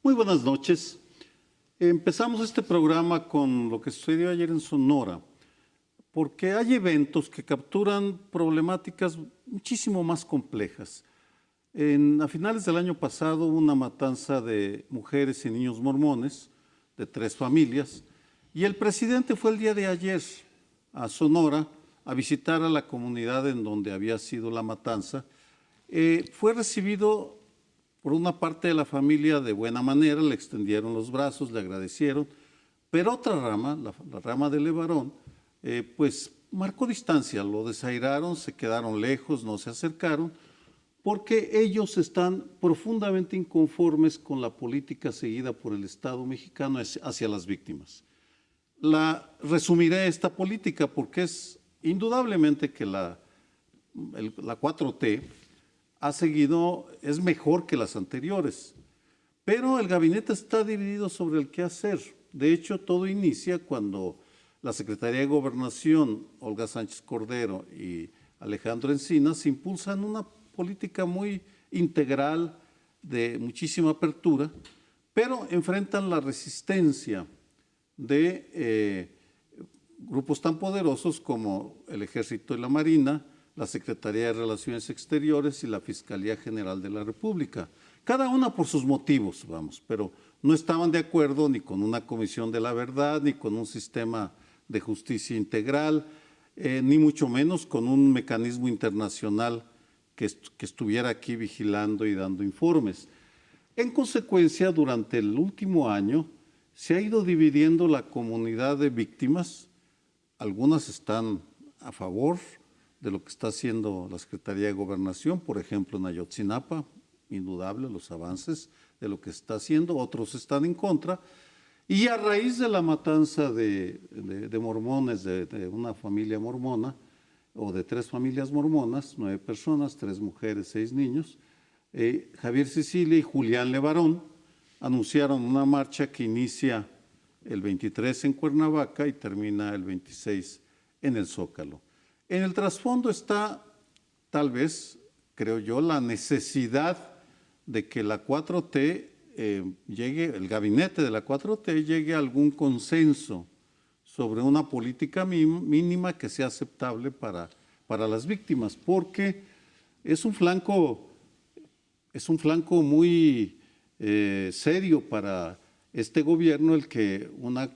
Muy buenas noches. Empezamos este programa con lo que sucedió ayer en Sonora, porque hay eventos que capturan problemáticas muchísimo más complejas. A finales del año pasado hubo una matanza de mujeres y niños mormones de 3 familias y el presidente fue el día de ayer a Sonora a visitar a la comunidad en donde había sido la matanza. Fue recibido por una parte de la familia de buena manera, le extendieron los brazos, le agradecieron, pero otra rama, la rama de Levarón, pues marcó distancia, lo desairaron, se quedaron lejos, no se acercaron, porque ellos están profundamente inconformes con la política seguida por el Estado mexicano hacia las víctimas. Resumiré esta política porque es indudablemente que la 4T es mejor que las anteriores, pero el gabinete está dividido sobre el qué hacer. De hecho, todo inicia cuando la Secretaría de Gobernación, Olga Sánchez Cordero y Alejandro Encinas, impulsan una política muy integral, de muchísima apertura, pero enfrentan la resistencia de grupos tan poderosos como el Ejército y la Marina, la Secretaría de Relaciones Exteriores y la Fiscalía General de la República. Cada una por sus motivos, pero no estaban de acuerdo ni con una comisión de la verdad, ni con un sistema de justicia integral, ni mucho menos con un mecanismo internacional que estuviera aquí vigilando y dando informes. En consecuencia, durante el último año se ha ido dividiendo la comunidad de víctimas. Algunas están a favor de lo que está haciendo la Secretaría de Gobernación, por ejemplo en Ayotzinapa, indudable los avances de lo que está haciendo, otros están en contra, y a raíz de la matanza de mormones, de una familia mormona, o de 3 familias mormonas, 9 personas, 3 mujeres, 6 niños, Javier Sicilia y Julián Levarón anunciaron una marcha que inicia el 23 en Cuernavaca y termina el 26 en el Zócalo. En el trasfondo está, tal vez, creo yo, la necesidad de que la 4T el gabinete de la 4T llegue a algún consenso sobre una política mínima que sea aceptable para las víctimas, porque es un flanco muy serio para este gobierno el que una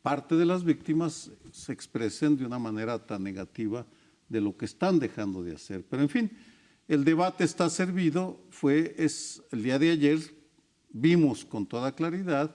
parte de las víctimas se expresen de una manera tan negativa de lo que están dejando de hacer. Pero en fin, el debate está servido. El día de ayer vimos con toda claridad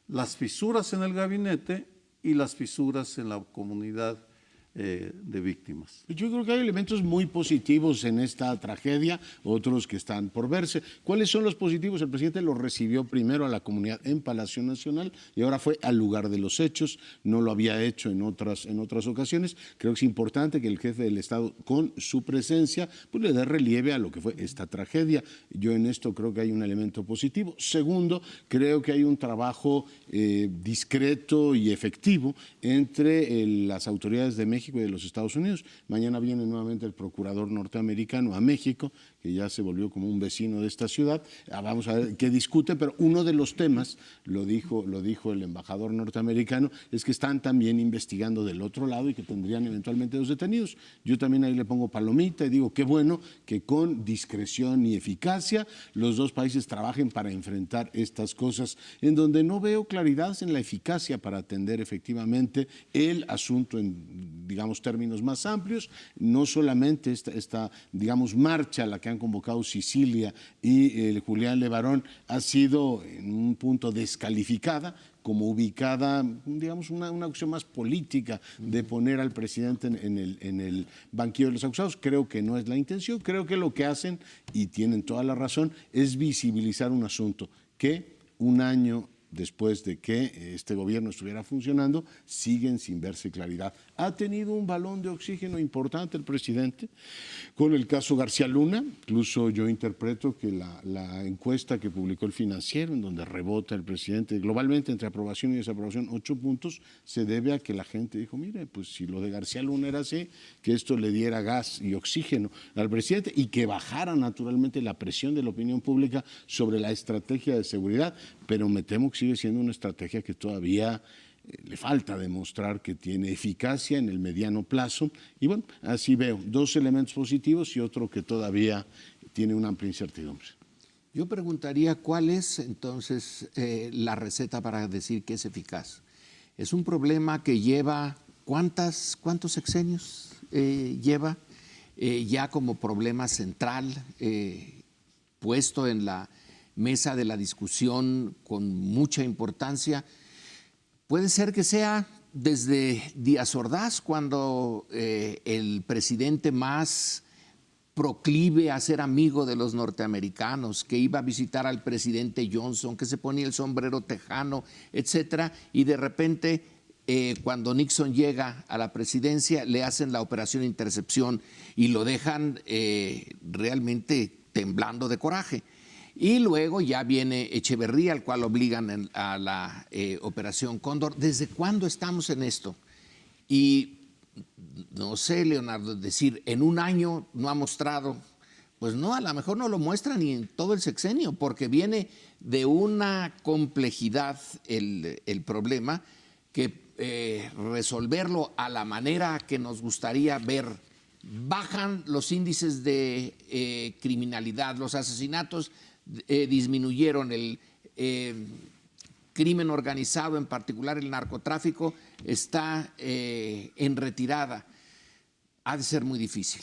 las fisuras en el gabinete y las fisuras en la comunidad de víctimas. Yo creo que hay elementos muy positivos en esta tragedia, otros que están por verse. ¿Cuáles son los positivos? El presidente lo recibió primero a la comunidad en Palacio Nacional y ahora fue al lugar de los hechos. No lo había hecho en otras ocasiones. Creo que es importante que el jefe del Estado, con su presencia, pues le dé relieve a lo que fue esta tragedia. Yo en esto creo que hay un elemento positivo. Segundo, creo que hay un trabajo discreto y efectivo entre las autoridades de México y de los Estados Unidos. Mañana viene nuevamente el procurador norteamericano a México, que ya se volvió como un vecino de esta ciudad. Vamos a ver qué discute, pero uno de los temas, lo dijo el embajador norteamericano, es que están también investigando del otro lado y que tendrían eventualmente 2 detenidos. Yo también ahí le pongo palomita y digo qué bueno que con discreción y eficacia los 2 países trabajen para enfrentar estas cosas, en donde no veo claridad en la eficacia para atender efectivamente el asunto en, digamos, términos más amplios, no solamente esta digamos, marcha a la que han convocado Sicilia y Julián Levarón ha sido en un punto descalificada, como ubicada, digamos, una opción más política de poner al presidente en el banquillo de los acusados. Creo que no es la intención. Creo que lo que hacen, y tienen toda la razón, es visibilizar un asunto que un año después de que este gobierno estuviera funcionando, siguen sin verse claridad. Ha tenido un balón de oxígeno importante el presidente con el caso García Luna. Incluso yo interpreto que la encuesta que publicó el Financiero, en donde rebota el presidente globalmente entre aprobación y desaprobación 8 puntos, se debe a que la gente dijo, mire, pues si lo de García Luna era así, que esto le diera gas y oxígeno al presidente y que bajara naturalmente la presión de la opinión pública sobre la estrategia de seguridad, pero me temo que sigue siendo una estrategia que todavía le falta demostrar que tiene eficacia en el mediano plazo. Y bueno, así veo 2 elementos positivos y otro que todavía tiene una amplia incertidumbre. Yo preguntaría cuál es entonces la receta para decir que es eficaz. Es un problema que lleva, ¿cuántos sexenios lleva ya como problema central puesto en la mesa de la discusión con mucha importancia? Puede ser que sea desde Díaz Ordaz, cuando el presidente más proclive a ser amigo de los norteamericanos, que iba a visitar al presidente Johnson, que se ponía el sombrero tejano, etcétera, y de repente cuando Nixon llega a la presidencia le hacen la operación Intercepción y lo dejan realmente temblando de coraje. Y luego ya viene Echeverría, al cual obligan a la operación Cóndor. ¿Desde cuándo estamos en esto? Y no sé, Leonardo, decir, en un año no ha mostrado, pues no, a lo mejor no lo muestra ni en todo el sexenio, porque viene de una complejidad el problema que resolverlo a la manera que nos gustaría ver. Bajan los índices de criminalidad, los asesinatos disminuyeron, el crimen organizado, en particular el narcotráfico, está en retirada. Ha de ser muy difícil.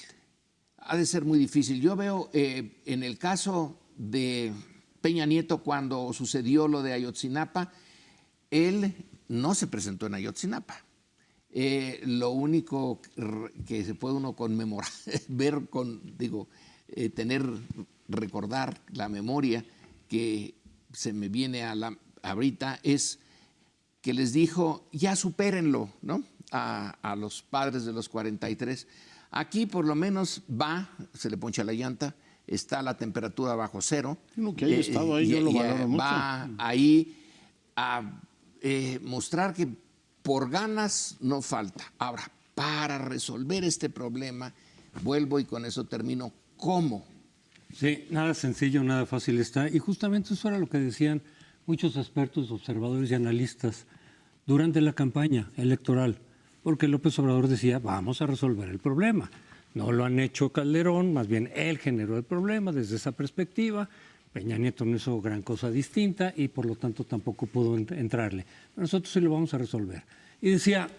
Ha de ser muy difícil. Yo veo en el caso de Peña Nieto, cuando sucedió lo de Ayotzinapa, él no se presentó en Ayotzinapa. Lo único que se puede uno conmemorar, recordar la memoria que se me viene ahorita es que les dijo, ya supérenlo, ¿no? A los padres de los 43. Aquí por lo menos se le poncha la llanta, está la temperatura bajo cero. Lo que haya estado ahí yo lo valoro mucho. Va ahí a mostrar que por ganas no falta. Ahora, para resolver este problema, vuelvo y con eso termino, ¿cómo? Sí, nada sencillo, nada fácil está. Y justamente eso era lo que decían muchos expertos, observadores y analistas durante la campaña electoral, porque López Obrador decía, vamos a resolver el problema. No lo han hecho Calderón, más bien él generó el problema desde esa perspectiva. Peña Nieto no hizo gran cosa distinta y por lo tanto tampoco pudo entrarle. Pero nosotros sí lo vamos a resolver. Y decía,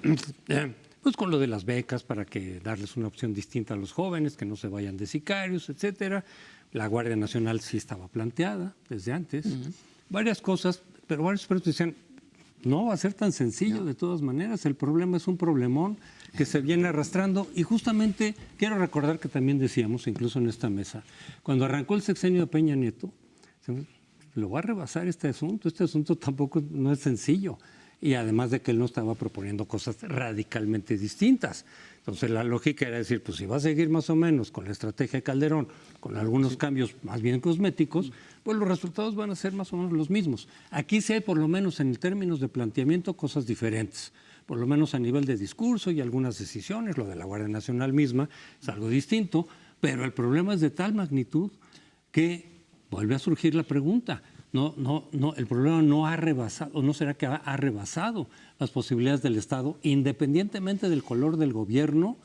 pues con lo de las becas para que darles una opción distinta a los jóvenes, que no se vayan de sicarios, etcétera. La Guardia Nacional sí estaba planteada desde antes. Varias cosas, pero varios expertos decían, no va a ser tan sencillo de todas maneras. El problema es un problemón que se viene arrastrando. Y justamente quiero recordar que también decíamos, incluso en esta mesa, cuando arrancó el sexenio de Peña Nieto, lo va a rebasar este asunto. Este asunto tampoco no es sencillo. Y además de que él no estaba proponiendo cosas radicalmente distintas. Entonces la lógica era decir, pues si va a seguir más o menos con la estrategia de Calderón, con algunos cambios más bien cosméticos, pues los resultados van a ser más o menos los mismos. Aquí sí hay por lo menos en términos de planteamiento cosas diferentes, por lo menos a nivel de discurso y algunas decisiones, lo de la Guardia Nacional misma es algo distinto, pero el problema es de tal magnitud que vuelve a surgir la pregunta. No, el problema no ha rebasado, no será que ha rebasado las posibilidades del Estado, independientemente del color del gobierno.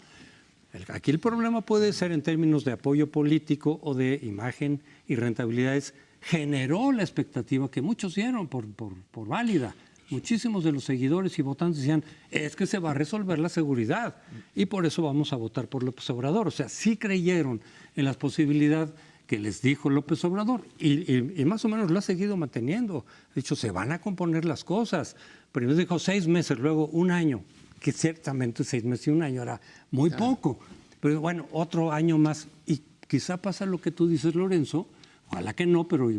Aquí el problema puede ser en términos de apoyo político o de imagen y rentabilidades. Generó la expectativa que muchos dieron por válida. Muchísimos de los seguidores y votantes decían, es que se va a resolver la seguridad y por eso vamos a votar por López Obrador. O sea, sí creyeron en las posibilidades que les dijo López Obrador y más o menos lo ha seguido manteniendo. Ha dicho, se van a componer las cosas. Primero dijo 6 meses, luego 1 año, que ciertamente 6 meses y 1 año era muy poco. Pero bueno, otro año más. Y quizá pasa lo que tú dices, Lorenzo, ojalá que no, pero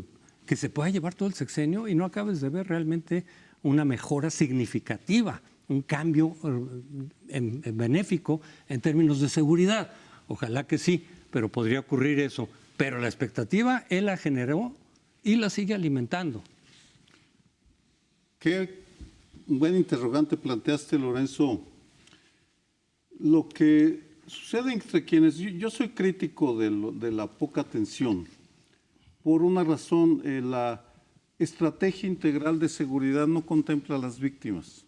que se pueda llevar todo el sexenio y no acabes de ver realmente una mejora significativa, un cambio en benéfico en términos de seguridad. Ojalá que sí, pero podría ocurrir eso. Pero la expectativa él la generó y la sigue alimentando. Qué buen interrogante planteaste, Lorenzo. Lo que sucede entre quienes... Yo soy crítico de la poca atención. Por una razón, la estrategia integral de seguridad no contempla a las víctimas.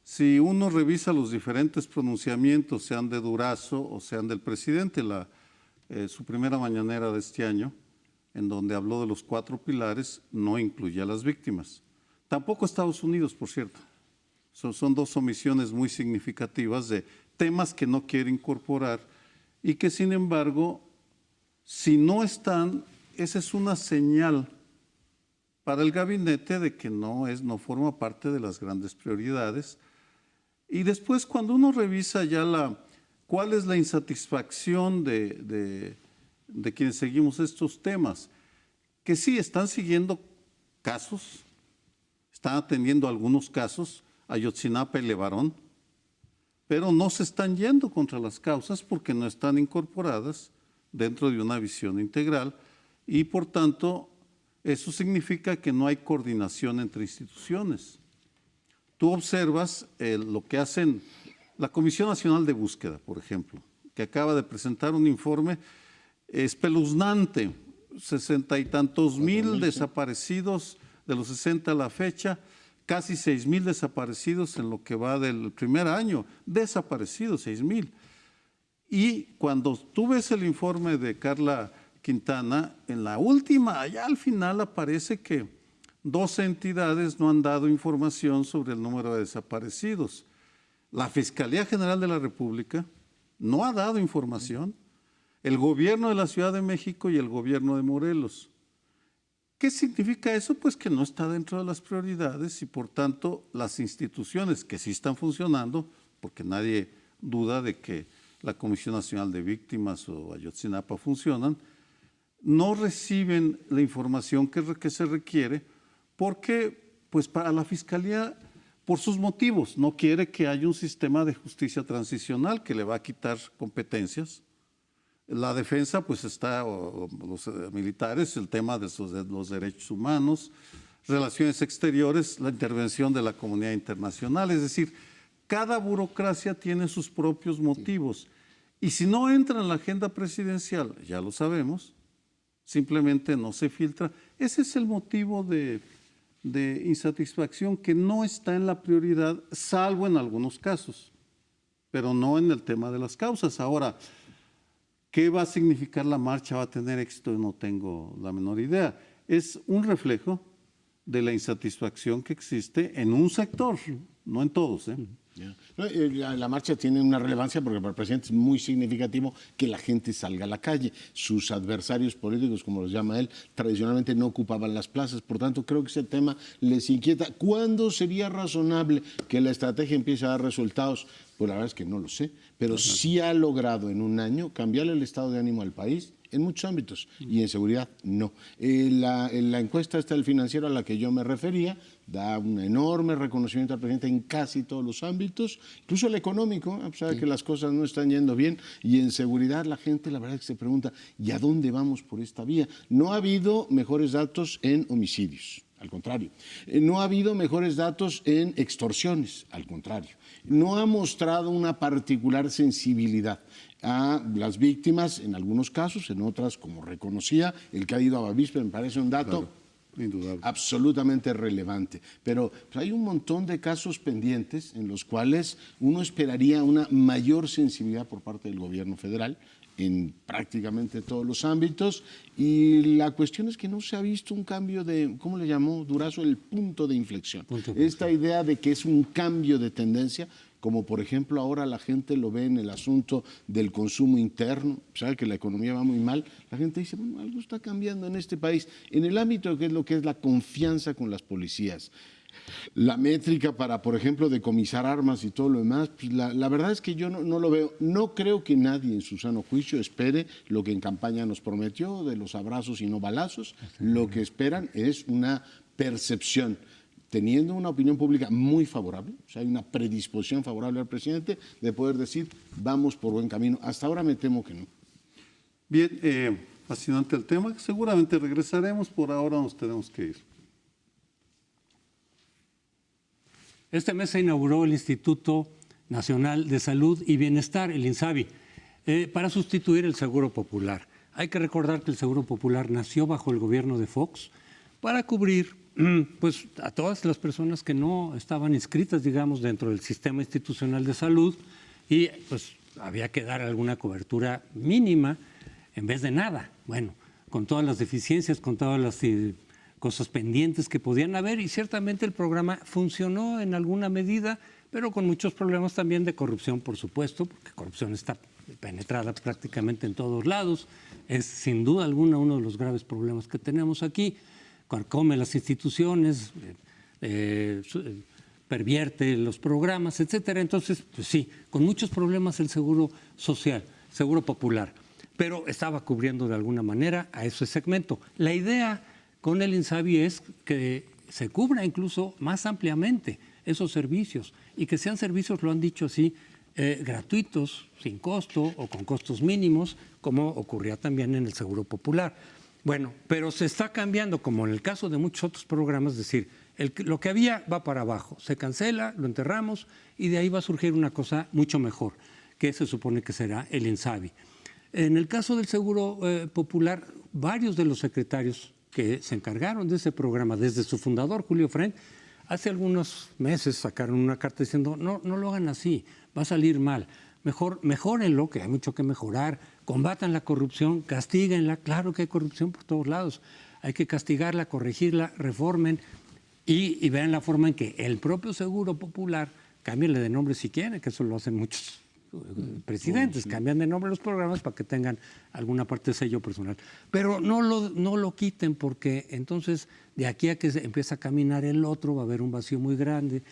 Si uno revisa los diferentes pronunciamientos, sean de Durazo o sean del presidente, su primera mañanera de este año, en donde habló de los 4 pilares, no incluye a las víctimas. Tampoco Estados Unidos, por cierto. Son 2 omisiones muy significativas de temas que no quiere incorporar y que, sin embargo, si no están, esa es una señal para el gabinete de que no forma parte de las grandes prioridades. Y después, cuando uno revisa ya cuál es la insatisfacción de quienes seguimos estos temas, que sí están siguiendo casos, están atendiendo algunos casos, Ayotzinapa y Levarón, pero no se están yendo contra las causas porque no están incorporadas dentro de una visión integral y, por tanto, eso significa que no hay coordinación entre instituciones. Tú observas lo que hacen la Comisión Nacional de Búsqueda, por ejemplo, que acaba de presentar un informe espeluznante, 60 y tantos mil desaparecidos de los 60 a la fecha, casi 6,000 desaparecidos en lo que va del primer año, desaparecidos 6,000. Y cuando tú ves el informe de Carla Quintana, en la última, allá al final aparece que 12 entidades no han dado información sobre el número de desaparecidos. La Fiscalía General de la República no ha dado información, el gobierno de la Ciudad de México y el gobierno de Morelos. ¿Qué significa eso? Pues que no está dentro de las prioridades y, por tanto, las instituciones que sí están funcionando, porque nadie duda de que la Comisión Nacional de Víctimas o Ayotzinapa funcionan, no reciben la información que se requiere porque, pues, para la Fiscalía, por sus motivos, no quiere que haya un sistema de justicia transicional que le va a quitar competencias. La defensa, pues los militares, el tema de los derechos humanos, relaciones exteriores, la intervención de la comunidad internacional. Es decir, cada burocracia tiene sus propios motivos. Y si no entra en la agenda presidencial, ya lo sabemos, simplemente no se filtra. Ese es el motivo de insatisfacción, que no está en la prioridad, salvo en algunos casos, pero no en el tema de las causas. Ahora, ¿qué va a significar la marcha? ¿Va a tener éxito? No tengo la menor idea. Es un reflejo de la insatisfacción que existe en un sector, no en todos, ¿eh? La marcha tiene una relevancia porque para el presidente es muy significativo que la gente salga a la calle. Sus adversarios políticos, como los llama él, tradicionalmente no ocupaban las plazas. Por tanto, creo que ese tema les inquieta. ¿Cuándo sería razonable que la estrategia empiece a dar resultados? Pues la verdad es que no lo sé, pero sí ha logrado en un año cambiarle el estado de ánimo al país en muchos ámbitos y en seguridad no. La encuesta esta del Financiero a la que yo me refería da un enorme reconocimiento al presidente en casi todos los ámbitos, incluso el económico, a pesar de que las cosas no están yendo bien, y en seguridad la gente la verdad es que se pregunta, ¿y a dónde vamos por esta vía? No ha habido mejores datos en homicidios. Al contrario, no ha habido mejores datos en extorsiones, al contrario. No ha mostrado una particular sensibilidad a las víctimas en algunos casos, en otras, como reconocía, el que ha ido a Bavispe me parece un dato indudable, absolutamente relevante. Pero pues, hay un montón de casos pendientes en los cuales uno esperaría una mayor sensibilidad por parte del gobierno federal en prácticamente todos los ámbitos, y la cuestión es que no se ha visto un cambio de, ¿cómo le llamó Durazo? El punto de inflexión. Esta idea de que es un cambio de tendencia, como por ejemplo ahora la gente lo ve en el asunto del consumo interno, sabe que la economía va muy mal, la gente dice, bueno, algo está cambiando en este país, en el ámbito que es lo que es la confianza con las policías. la métrica para, por ejemplo, decomisar armas y todo lo demás, pues la verdad es que yo no lo veo. No creo que nadie en su sano juicio espere lo que en campaña nos prometió de los abrazos y no balazos. Lo que esperan es una percepción, teniendo una opinión pública muy favorable, o sea, hay una predisposición favorable al presidente de poder decir, vamos por buen camino. Hasta ahora me temo que no. Bien, fascinante el tema. Seguramente regresaremos. Por ahora nos tenemos que ir. Este mes se inauguró el Instituto Nacional de Salud y Bienestar, el INSABI, para sustituir el Seguro Popular. Hay que recordar que el Seguro Popular nació bajo el gobierno de Fox para cubrir pues, a todas las personas que no estaban inscritas, digamos, dentro del sistema institucional de salud y pues había que dar alguna cobertura mínima en vez de nada. Bueno, con todas las deficiencias, con todas las cosas pendientes que podían haber y ciertamente el programa funcionó en alguna medida, pero con muchos problemas también de corrupción, por supuesto, porque corrupción está penetrada prácticamente en todos lados. Es sin duda alguna uno de los graves problemas que tenemos aquí. Carcome las instituciones, pervierte los programas, etcétera. Entonces, pues sí, con muchos problemas el seguro social, seguro popular, pero estaba cubriendo de alguna manera a ese segmento. La idea con el INSABI es que se cubra incluso más ampliamente esos servicios y que sean servicios, lo han dicho así, gratuitos, sin costo o con costos mínimos, como ocurría también en el Seguro Popular. Bueno, pero se está cambiando, como en el caso de muchos otros programas, es decir, lo que había va para abajo, se cancela, lo enterramos y de ahí va a surgir una cosa mucho mejor, que se supone que será el INSABI. En el caso del Seguro Popular, varios de los secretarios que se encargaron de ese programa, desde su fundador, Julio Fren, hace algunos meses sacaron una carta diciendo, no lo hagan así, va a salir mal, mejórenlo, que hay mucho que mejorar, combatan la corrupción, castíguenla, claro que hay corrupción por todos lados, hay que castigarla, corregirla, reformen y vean la forma en que el propio Seguro Popular, cámbienle de nombre si quieren, que eso lo hacen muchos presidentes, cambian de nombre los programas para que tengan alguna parte de sello personal. Pero no lo quiten porque entonces de aquí a que empiece a caminar el otro va a haber un vacío muy grande,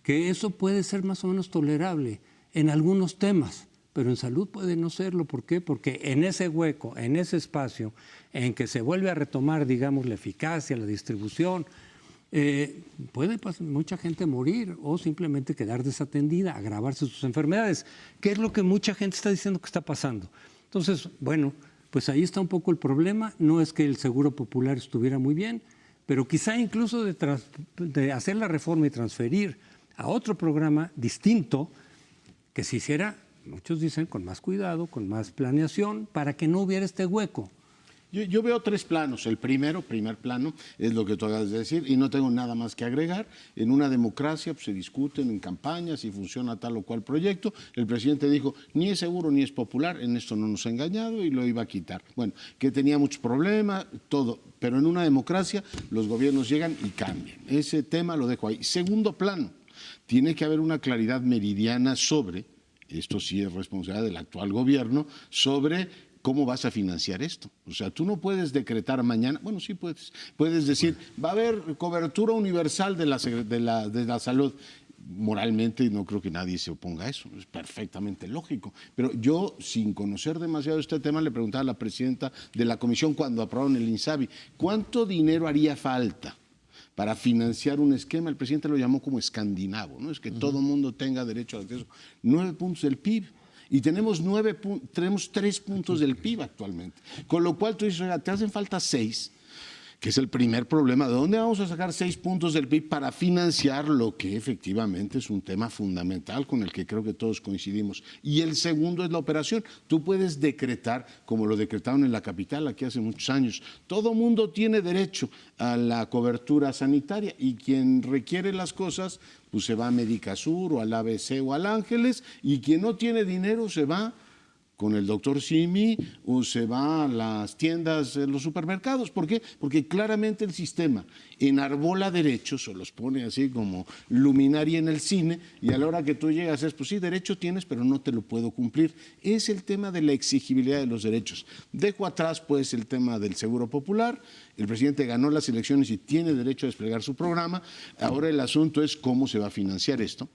que eso puede ser más o menos tolerable en algunos temas, pero en salud puede no serlo. ¿Por qué? Porque en ese hueco, en ese espacio en que se vuelve a retomar, digamos, la eficacia, la distribución, puede mucha gente morir o simplemente quedar desatendida, agravarse sus enfermedades, que es lo que mucha gente está diciendo que está pasando. Entonces, bueno, pues ahí está un poco el problema. No es que el Seguro Popular estuviera muy bien, pero quizá incluso de hacer la reforma y transferir a otro programa distinto, que se hiciera, muchos dicen, con más cuidado, con más planeación, para que no hubiera este hueco. Yo veo tres planos. El primer plano es lo que tú acabas de decir y no tengo nada más que agregar. En una democracia pues, se discuten en campañas si funciona tal o cual proyecto. El presidente dijo, ni es seguro ni es popular, en esto no nos ha engañado y lo iba a quitar. Bueno, que tenía muchos problemas, todo, pero en una democracia los gobiernos llegan y cambian. Ese tema lo dejo ahí. Segundo plano, tiene que haber una claridad meridiana sobre, esto sí es responsabilidad del actual gobierno, sobre ¿cómo vas a financiar esto? O sea, tú no puedes decretar mañana, bueno, sí puedes, puedes decir, va a haber cobertura universal de la salud. Moralmente no creo que nadie se oponga a eso, es perfectamente lógico. Pero yo, sin conocer demasiado este tema, le preguntaba a la presidenta de la comisión cuando aprobaron el INSABI, ¿cuánto dinero haría falta para financiar un esquema? El presidente lo llamó como escandinavo, ¿no? Es que todo mundo tenga derecho al acceso. 9 puntos del PIB. Y tenemos 3 puntos del PIB actualmente. Con lo cual tú dices, oiga, te hacen falta 6, que es el primer problema. ¿De dónde vamos a sacar 6 puntos del PIB para financiar lo que efectivamente es un tema fundamental con el que creo que todos coincidimos? Y el segundo es la operación. Tú puedes decretar, como lo decretaron en la capital aquí hace muchos años, todo mundo tiene derecho a la cobertura sanitaria y quien requiere las cosas pues se va a Médica Sur o al ABC o al Ángeles, y quien no tiene dinero se va con el doctor Simi o se va a las tiendas, los supermercados. ¿Por qué? Porque claramente el sistema enarbola derechos o los pone así como luminaria en el cine y a la hora que tú llegas es, pues sí, derecho tienes, pero no te lo puedo cumplir. Es el tema de la exigibilidad de los derechos. Dejo atrás pues el tema del seguro popular. El presidente ganó las elecciones y tiene derecho a desplegar su programa. Ahora el asunto es cómo se va a financiar esto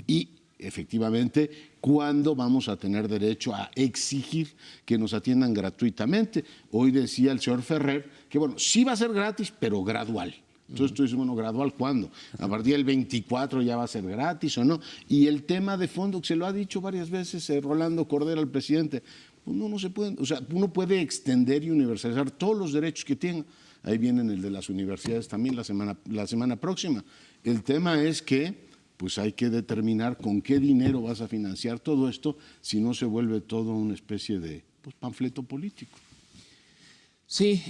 y efectivamente cuándo vamos a tener derecho a exigir que nos atiendan gratuitamente. Hoy decía el señor Ferrer que bueno, sí va a ser gratis, pero gradual. Entonces tú dices, bueno, ¿gradual cuándo? ¿A partir del 24 ya va a ser gratis o no? Y el tema de fondo, que se lo ha dicho varias veces Rolando Cordero al presidente, uno no se puede, o sea, uno puede extender y universalizar todos los derechos que tenga. Ahí vienen el de las universidades también la semana próxima. El tema es que pues hay que determinar con qué dinero vas a financiar todo esto, si no se vuelve todo una especie de pues, panfleto político. Sí,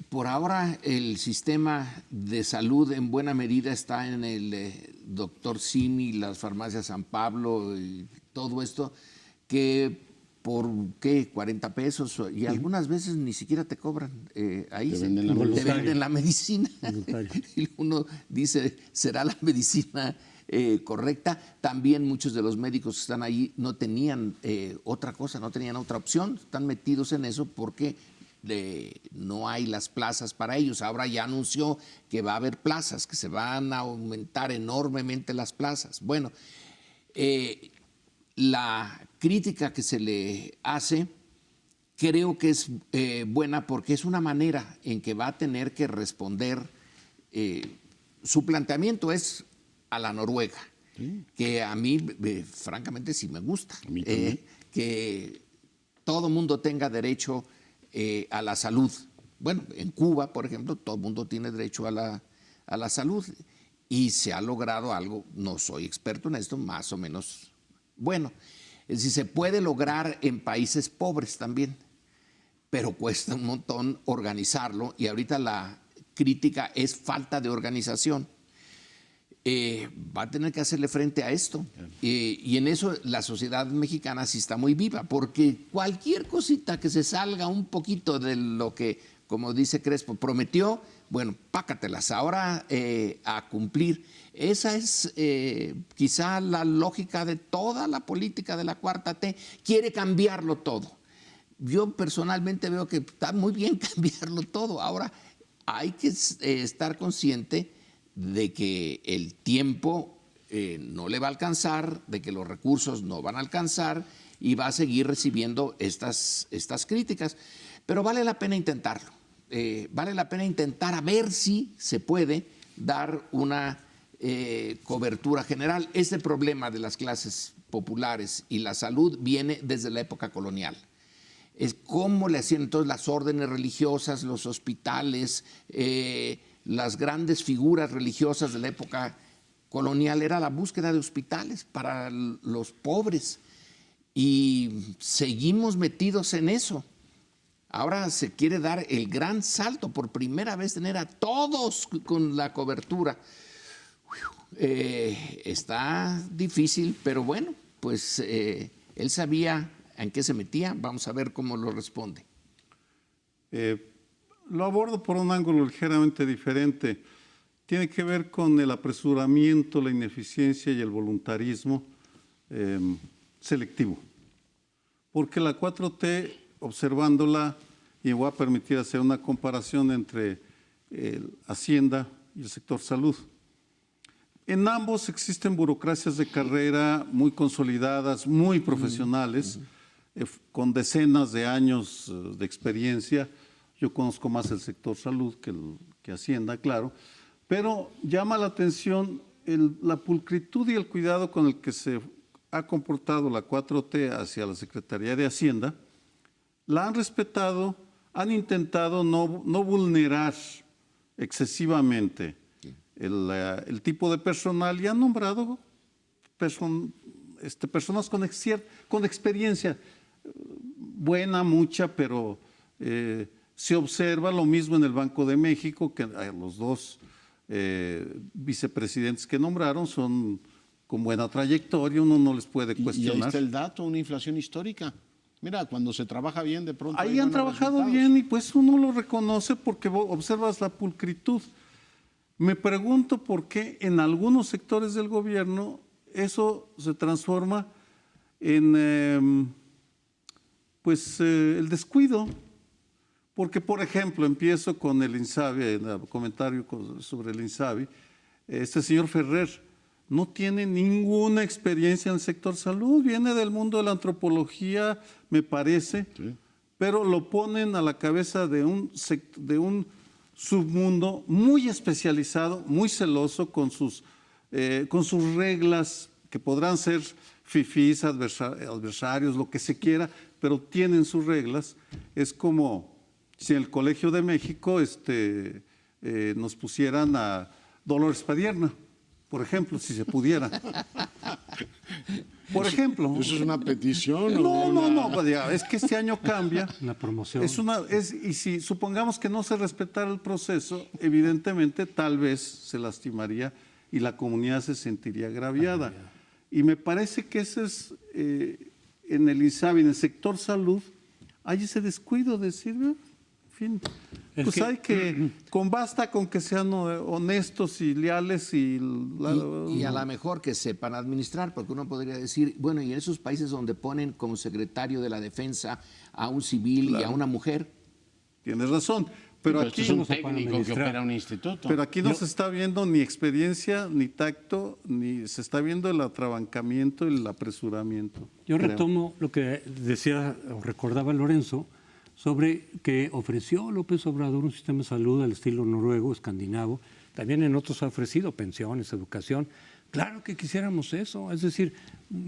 por ahora el sistema de salud en buena medida está en el doctor Simi, las farmacias San Pablo y todo esto, que por ¿qué? 40 pesos y algunas veces ni siquiera te cobran. Ahí te venden la medicina. Y uno dice, ¿será la medicina correcta? También muchos de los médicos que están ahí no tenían otra cosa, no tenían otra opción, están metidos en eso porque no hay las plazas para ellos. Ahora ya anunció que va a haber plazas, que se van a aumentar enormemente las plazas. Bueno, la crítica que se le hace creo que es buena porque es una manera en que va a tener que responder. Su planteamiento es a la Noruega, que a mí francamente sí me gusta, que todo mundo tenga derecho a la salud. Bueno, en Cuba, por ejemplo, todo el mundo tiene derecho a la salud y se ha logrado algo, no soy experto en esto, más o menos bueno. Es decir, se puede lograr en países pobres también, pero cuesta un montón organizarlo y ahorita la crítica es falta de organización. Va a tener que hacerle frente a esto. Y en eso la sociedad mexicana sí está muy viva, porque cualquier cosita que se salga un poquito de lo que, como dice Crespo, prometió, bueno, pácatelas ahora a cumplir. Esa es quizá la lógica de toda la política de la Cuarta T. Quiere cambiarlo todo. Yo personalmente veo que está muy bien cambiarlo todo. Ahora hay que estar consciente de que el tiempo no le va a alcanzar, de que los recursos no van a alcanzar y va a seguir recibiendo estas críticas. Pero vale la pena intentarlo. Vale la pena intentar a ver si se puede dar una cobertura general. Este problema de las clases populares y la salud viene desde la época colonial. Es cómo le hacían entonces las órdenes religiosas, los hospitales, las grandes figuras religiosas de la época colonial, era la búsqueda de hospitales para los pobres. Y seguimos metidos en eso. Ahora se quiere dar el gran salto, por primera vez tener a todos con la cobertura. Está difícil, pero bueno, pues él sabía en qué se metía. Vamos a ver cómo lo responde. Lo abordo por un ángulo ligeramente diferente. Tiene que ver con el apresuramiento, la ineficiencia y el voluntarismo selectivo. Porque la 4T, observándola, y me voy a permitir hacer una comparación entre Hacienda y el sector salud. En ambos existen burocracias de carrera muy consolidadas, muy profesionales, con decenas de años de experiencia. Yo conozco más el sector salud que Hacienda, claro, pero llama la atención la pulcritud y el cuidado con el que se ha comportado la 4T hacia la Secretaría de Hacienda. La han respetado, han intentado no vulnerar excesivamente el tipo de personal y han nombrado personas con experiencia, buena, mucha, pero se observa lo mismo en el Banco de México, que los dos vicepresidentes que nombraron son con buena trayectoria, uno no les puede cuestionar. Y ahí está el dato, una inflación histórica. Mira, cuando se trabaja bien, de pronto Ahí hay han buenos trabajado resultados. bien y pues uno lo reconoce porque observas la pulcritud. Me pregunto por qué en algunos sectores del gobierno eso se transforma en el descuido. Porque, por ejemplo, empiezo con el INSABI, el comentario sobre el INSABI. Este señor Ferrer no tiene ninguna experiencia en el sector salud, viene del mundo de la antropología, me parece, Sí. pero lo ponen a la cabeza de un submundo muy especializado, muy celoso con sus reglas, que podrán ser fifís, adversarios, lo que se quiera, pero tienen sus reglas. Es como si en el Colegio de México nos pusieran a Dolores Padierna, por ejemplo, si se pudiera. Por ejemplo. ¿Eso es una petición? No, pues ya, es que este año cambia. Una promoción. Y si supongamos que no se respetara el proceso, evidentemente tal vez se lastimaría y la comunidad se sentiría agraviada. Y me parece que ese es, en el INSABI, en el sector salud, hay ese descuido de decir, en fin, Es pues que- hay que, basta con que sean honestos y leales Y a lo mejor que sepan administrar, porque uno podría decir, bueno, y en esos países donde ponen como secretario de la defensa a un civil y a una mujer, Tienes razón, pero Pero aquí, esto es un no se puede técnico que administrar. opera un instituto. pero aquí no se está viendo ni experiencia, ni tacto, ni se está viendo el atrabancamiento, el apresuramiento. Yo creo. retomo lo que decía o recordaba Lorenzo sobre que ofreció López Obrador un sistema de salud al estilo noruego, escandinavo. También en otros ha ofrecido pensiones, educación. Claro que quisiéramos eso. Es decir,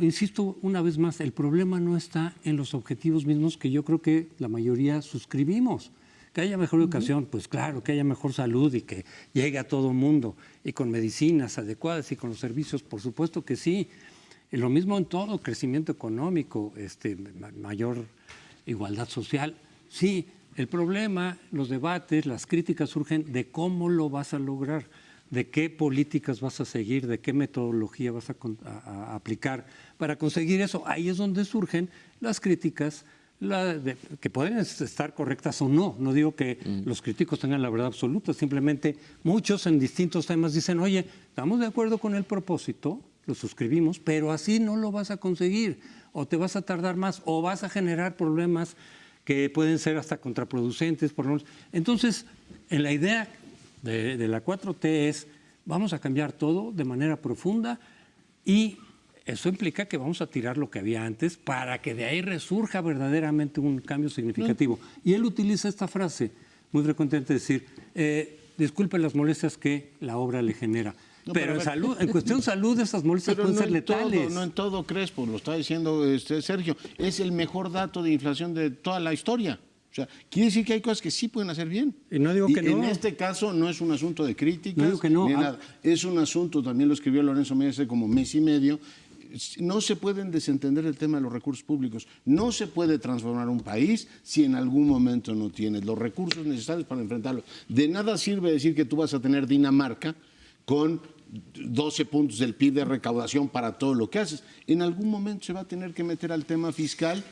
insisto una vez más, el problema no está en los objetivos mismos que yo creo que la mayoría suscribimos. Que haya mejor educación, pues claro, que haya mejor salud y que llegue a todo el mundo y con medicinas adecuadas y con los servicios, por supuesto que sí. Y lo mismo en todo, crecimiento económico, mayor igualdad social. Sí, el problema, los debates, las críticas surgen de cómo lo vas a lograr, de qué políticas vas a seguir, de qué metodología vas a aplicar para conseguir eso. Ahí es donde surgen las críticas, que pueden estar correctas o no. No digo que los críticos tengan la verdad absoluta, simplemente muchos en distintos temas dicen, oye, estamos de acuerdo con el propósito, lo suscribimos, pero así no lo vas a conseguir, o te vas a tardar más, o vas a generar problemas que pueden ser hasta contraproducentes. Entonces, en la idea de la 4T es, vamos a cambiar todo de manera profunda y eso implica que vamos a tirar lo que había antes para que de ahí resurja verdaderamente un cambio significativo. Y él utiliza esta frase muy frecuentemente, decir, disculpe las molestias que la obra le genera. No, pero pero a ver. en cuestión de salud, esas molestias Pero pueden no ser en todo, letales. no en todo, Crespo, lo está diciendo Sergio. Es el mejor dato de inflación de toda la historia. O sea, quiere decir que hay cosas que sí pueden hacer bien. Y no digo que no. En este caso no es un asunto de críticas. No digo que no. Ni nada. Es un asunto, también lo escribió Lorenzo Meyer hace como mes y medio. No se pueden desentender el tema de los recursos públicos. No se puede transformar un país si en algún momento no tienes los recursos necesarios para enfrentarlo. De nada sirve decir que tú vas a tener Dinamarca con 12 puntos del PIB de recaudación para todo lo que haces. En algún momento se va a tener que meter al tema fiscal,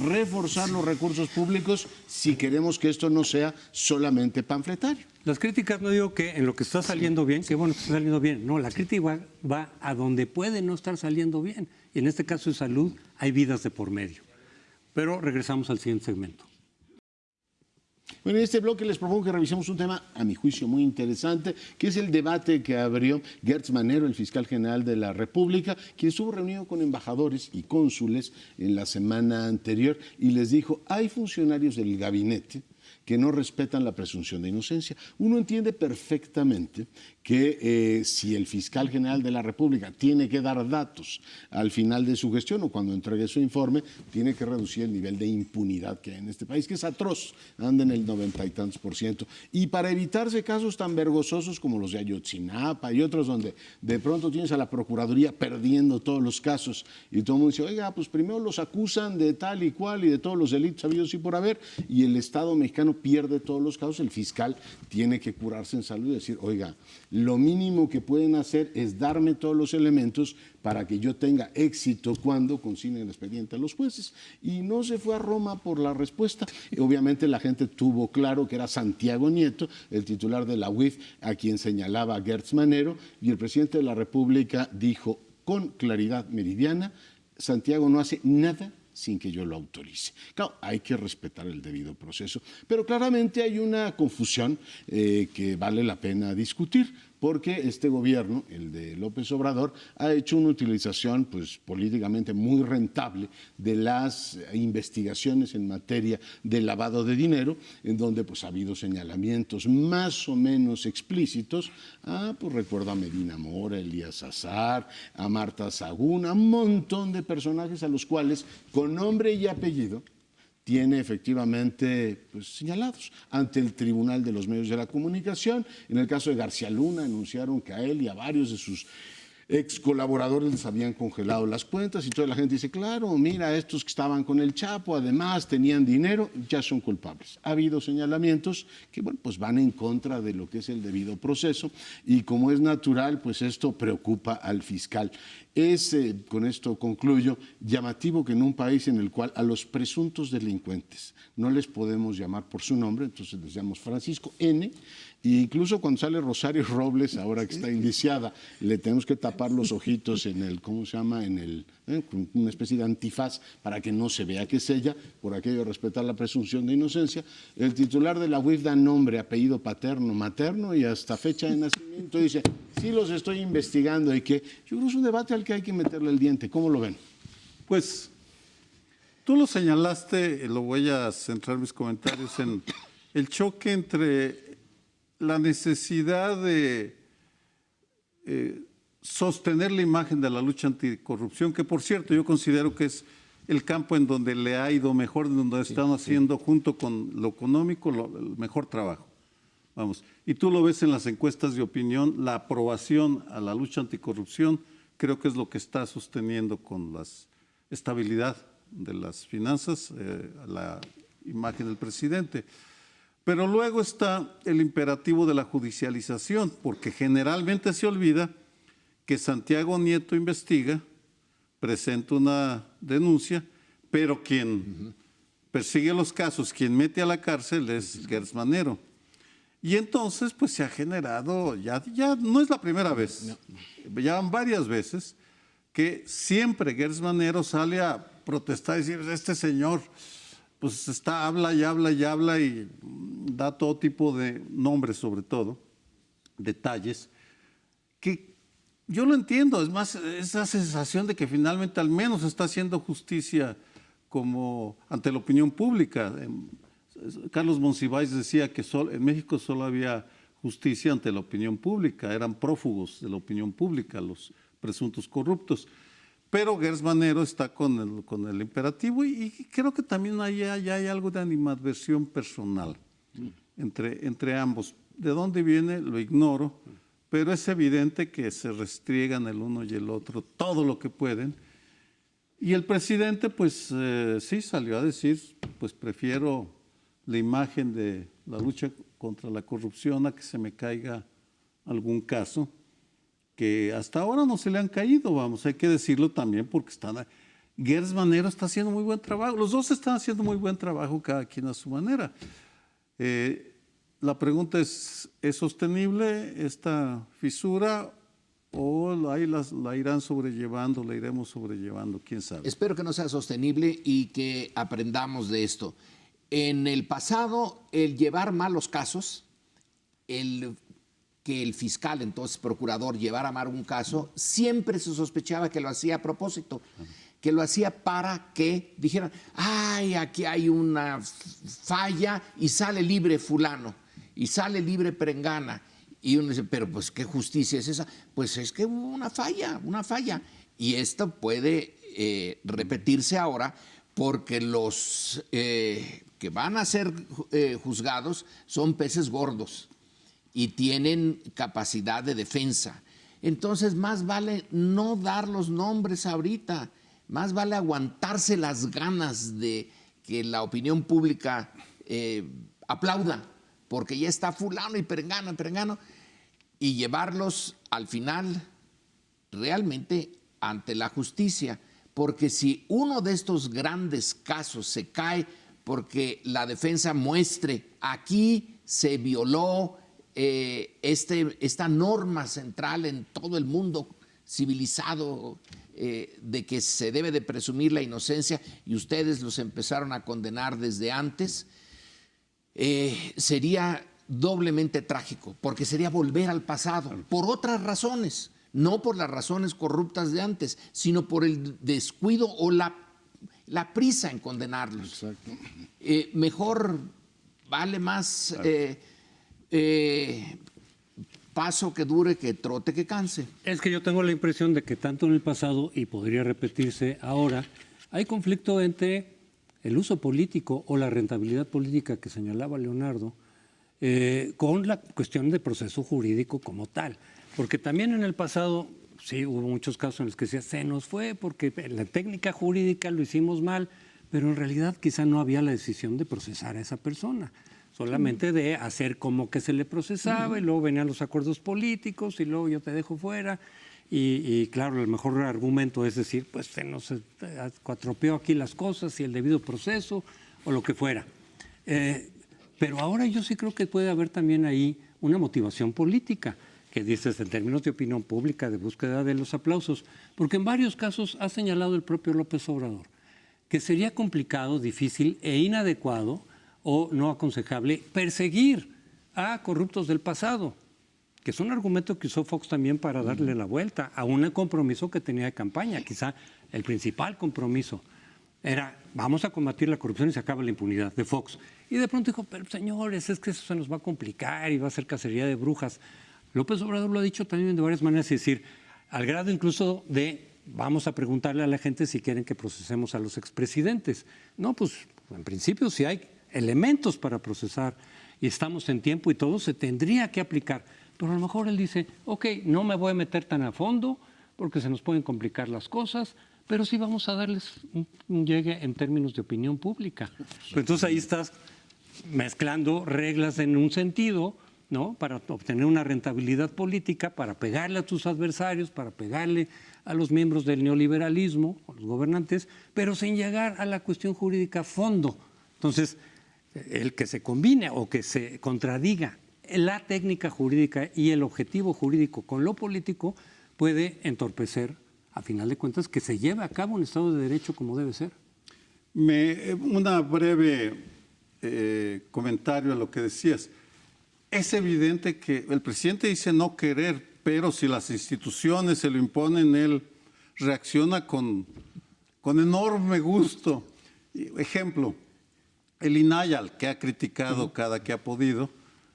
reforzar los recursos públicos si queremos que esto no sea solamente panfletario. Las críticas no digo que en lo que está saliendo bien, que bueno que está saliendo bien. No, la crítica va a donde puede no estar saliendo bien. Y en este caso de salud hay vidas de por medio. Pero regresamos al siguiente segmento. Bueno, en este bloque les propongo que revisemos un tema, a mi juicio, muy interesante, que es el debate que abrió Gertz Manero, el fiscal general de la República, quien estuvo reunido con embajadores y cónsules en la semana anterior y les dijo, hay funcionarios del gabinete que no respetan la presunción de inocencia. Uno entiende perfectamente que si el fiscal general de la República tiene que dar datos al final de su gestión o cuando entregue su informe, tiene que reducir el nivel de impunidad que hay en este país, que es atroz, anda en el 90 y tantos %. Y para evitarse casos tan vergonzosos como los de Ayotzinapa y otros donde de pronto tienes a la Procuraduría perdiendo todos los casos y todo el mundo dice, oiga, pues primero los acusan de tal y cual y de todos los delitos habidos y por haber, y el Estado mexicano plano pierde todos los casos, el fiscal tiene que curarse en salud y decir, oiga, lo mínimo que pueden hacer es darme todos los elementos para que yo tenga éxito cuando consignen el expediente a los jueces. Y no se fue a Roma por la respuesta. Obviamente la gente tuvo claro que era Santiago Nieto, el titular de la UIF, a quien señalaba Gertz Manero, y el presidente de la República dijo con claridad meridiana, Santiago no hace nada sin que yo lo autorice. Claro, hay que respetar el debido proceso, pero claramente hay una confusión que vale la pena discutir, porque este gobierno, el de López Obrador, ha hecho una utilización pues, políticamente muy rentable de las investigaciones en materia de lavado de dinero, en donde pues, ha habido señalamientos más o menos explícitos. Pues recuerdo a Medina Mora, Elías Azar, a Marta Sagún, a un montón de personajes a los cuales, con nombre y apellido, tiene efectivamente pues, señalados ante el Tribunal de los Medios de la Comunicación. En el caso de García Luna, anunciaron que a él y a varios de sus ex colaboradores les habían congelado las cuentas y toda la gente dice, claro, mira, estos que estaban con el Chapo, además tenían dinero, ya son culpables. Ha habido señalamientos que bueno, pues van en contra de lo que es el debido proceso y como es natural, pues esto preocupa al fiscal. Es, con esto concluyo, llamativo que en un país en el cual a los presuntos delincuentes no les podemos llamar por su nombre, entonces les llamamos Francisco N., e incluso cuando sale Rosario Robles, ahora que está indiciada, le tenemos que tapar los ojitos en el, ¿cómo se llama? En el, con una especie de antifaz para que no se vea que es ella, por aquello de respetar la presunción de inocencia. El titular de la UIF da nombre, apellido paterno, materno y hasta fecha de nacimiento. Dice, sí los estoy investigando y que yo creo que es un debate al que hay que meterle el diente. ¿Cómo lo ven? Pues tú lo señalaste, lo voy a centrar mis comentarios en el choque entre la necesidad de sostener la imagen de la lucha anticorrupción, que por cierto yo considero que es el campo en donde le ha ido mejor, en donde están haciendo junto con lo económico el mejor trabajo. Vamos, y tú lo ves en las encuestas de opinión, la aprobación a la lucha anticorrupción creo que es lo que está sosteniendo con la estabilidad de las finanzas, la imagen del presidente. Pero luego está el imperativo de la judicialización, porque generalmente se olvida que Santiago Nieto investiga, presenta una denuncia, pero quien persigue los casos, quien mete a la cárcel es Gertz Manero. Y entonces pues se ha generado, ya no es la primera vez, ya van varias veces, que siempre Gertz Manero sale a protestar y decir, este señor pues habla y da todo tipo de nombres, sobre todo, detalles, que yo lo entiendo, es más, esa sensación de que finalmente al menos está haciendo justicia como ante la opinión pública. Carlos Monsiváis decía que en México solo había justicia ante la opinión pública, eran prófugos de la opinión pública los presuntos corruptos. Pero Gertz Manero está con el imperativo y creo que también ahí hay algo de animadversión personal entre ambos. ¿De dónde viene? Lo ignoro, pero es evidente que se restriegan el uno y el otro todo lo que pueden. Y el presidente, pues sí, salió a decir, pues prefiero la imagen de la lucha contra la corrupción a que se me caiga algún caso que hasta ahora no se le han caído, vamos, hay que decirlo también porque Gertz Manero está haciendo muy buen trabajo, los dos están haciendo muy buen trabajo, cada quien a su manera. La pregunta ¿es sostenible esta fisura o ahí la irán sobrellevando, la iremos sobrellevando, quién sabe? Espero que no sea sostenible y que aprendamos de esto. En el pasado, el llevar malos casos, que el fiscal, entonces procurador, llevara mal un caso, siempre se sospechaba que lo hacía a propósito, que lo hacía para que dijeran, ay, aquí hay una falla y sale libre fulano, y sale libre perengana. Y uno dice, pero pues, ¿qué justicia es esa? Pues es que hubo una falla. Y esto puede repetirse ahora porque los que van a ser juzgados son peces gordos y tienen capacidad de defensa. Entonces, más vale no dar los nombres ahorita, más vale aguantarse las ganas de que la opinión pública aplaudan, porque ya está fulano y perengano, y llevarlos al final realmente ante la justicia. Porque si uno de estos grandes casos se cae porque la defensa muestre aquí se violó esta norma central en todo el mundo civilizado de que se debe de presumir la inocencia y ustedes los empezaron a condenar desde antes, sería doblemente trágico, porque sería volver al pasado, por otras razones, no por las razones corruptas de antes, sino por el descuido o la prisa en condenarlos. Mejor vale más paso que dure que trote que canse. Es que yo tengo la impresión de que tanto en el pasado, y podría repetirse ahora, hay conflicto entre el uso político o la rentabilidad política que señalaba Leonardo con la cuestión del proceso jurídico como tal. Porque también en el pasado, sí, hubo muchos casos en los que se nos fue porque en la técnica jurídica lo hicimos mal, pero en realidad quizá no había la decisión de procesar a esa persona, solamente de hacer como que se le procesaba y luego venían los acuerdos políticos y luego yo te dejo fuera. Y claro, el mejor argumento es decir, pues se nos atropeó aquí las cosas y el debido proceso o lo que fuera. Pero ahora yo sí creo que puede haber también ahí una motivación política, que dices en términos de opinión pública, de búsqueda de los aplausos, porque en varios casos ha señalado el propio López Obrador que sería complicado, difícil e inadecuado o no aconsejable perseguir a corruptos del pasado, que es un argumento que usó Fox también para darle la vuelta a un compromiso que tenía de campaña. Quizá el principal compromiso era vamos a combatir la corrupción y se acaba la impunidad de Fox. Y de pronto dijo, pero señores, es que eso se nos va a complicar y va a ser cacería de brujas. López Obrador lo ha dicho también de varias maneras, es decir, al grado incluso de vamos a preguntarle a la gente si quieren que procesemos a los expresidentes. No, pues en principio si hay elementos para procesar y estamos en tiempo y todo, se tendría que aplicar. Pero a lo mejor él dice, ok, no me voy a meter tan a fondo porque se nos pueden complicar las cosas, pero sí vamos a darles un llegue en términos de opinión pública. Pero entonces ahí estás mezclando reglas en un sentido, ¿no? Para obtener una rentabilidad política, para pegarle a tus adversarios, para pegarle a los miembros del neoliberalismo, a los gobernantes, pero sin llegar a la cuestión jurídica a fondo. Entonces, el que se combine o que se contradiga la técnica jurídica y el objetivo jurídico con lo político puede entorpecer, a final de cuentas, que se lleve a cabo un Estado de Derecho como debe ser. Una breve comentario a lo que decías. Es evidente que el presidente dice no querer, pero si las instituciones se lo imponen, él reacciona con enorme gusto. Ejemplo, el INAYAL, que ha criticado cada que ha podido,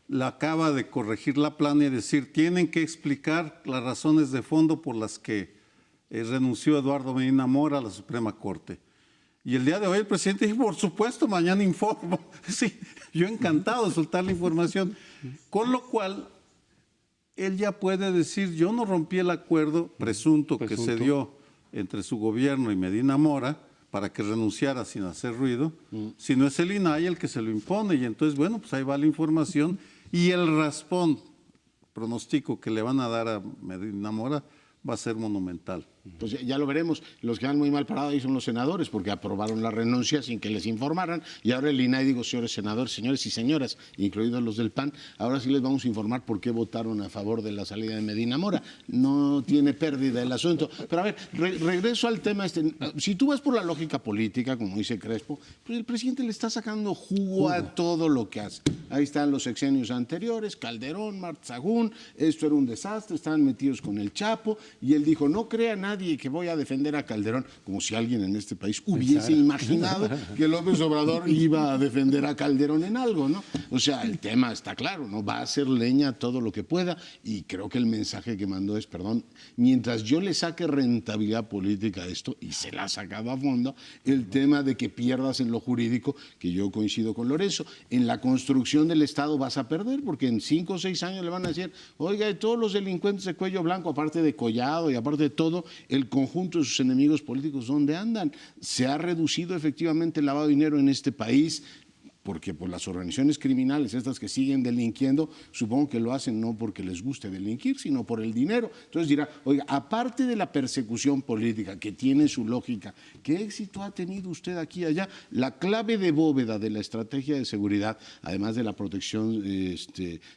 la acaba de corregir la plana y decir, tienen que explicar las razones de fondo por las que renunció Eduardo Medina Mora a la Suprema Corte. Y el día de hoy el presidente dijo, por supuesto, mañana informo. Sí, yo encantado de soltar la información. Con lo cual, él ya puede decir, yo no rompí el acuerdo presunto que se dio entre su gobierno y Medina Mora para que renunciara sin hacer ruido, sino es el INAI el que se lo impone. Y entonces, bueno, pues ahí va la información y el raspón pronóstico que le van a dar a Medina Mora va a ser monumental. Pues ya lo veremos. Los que van muy mal parados ahí son los senadores, porque aprobaron la renuncia sin que les informaran. Y ahora el INAI, digo, señores senadores, señores y señoras, incluidos los del PAN, ahora sí les vamos a informar por qué votaron a favor de la salida de Medina Mora. No tiene pérdida el asunto. Pero a ver, regreso al tema este. Si tú vas por la lógica política, como dice Crespo, pues el presidente le está sacando jugo a todo lo que hace. Ahí están los sexenios anteriores, Calderón, Martí Sagún, esto era un desastre, estaban metidos con el Chapo, y él dijo, no crea nadie que voy a defender a Calderón, como si alguien en este país hubiese imaginado que López Obrador iba a defender a Calderón en algo, ¿no? O sea, el tema está claro, ¿no? Va a hacer leña todo lo que pueda, y creo que el mensaje que mandó es, perdón, mientras yo le saque rentabilidad política a esto, y se la ha sacado a fondo, el tema de que pierdas en lo jurídico, que yo coincido con Lorenzo, en la construcción del Estado vas a perder, porque en 5 o 6 años le van a decir, oiga, todos los delincuentes de cuello blanco, aparte de Collado y aparte de todo, el conjunto de sus enemigos políticos, ¿dónde andan? Se ha reducido efectivamente el lavado de dinero en este país porque pues, las organizaciones criminales, estas que siguen delinquiendo, supongo que lo hacen no porque les guste delinquir, sino por el dinero. Entonces dirá, oiga, aparte de la persecución política, que tiene su lógica, ¿qué éxito ha tenido usted aquí y allá? La clave de bóveda de la estrategia de seguridad, además de la protección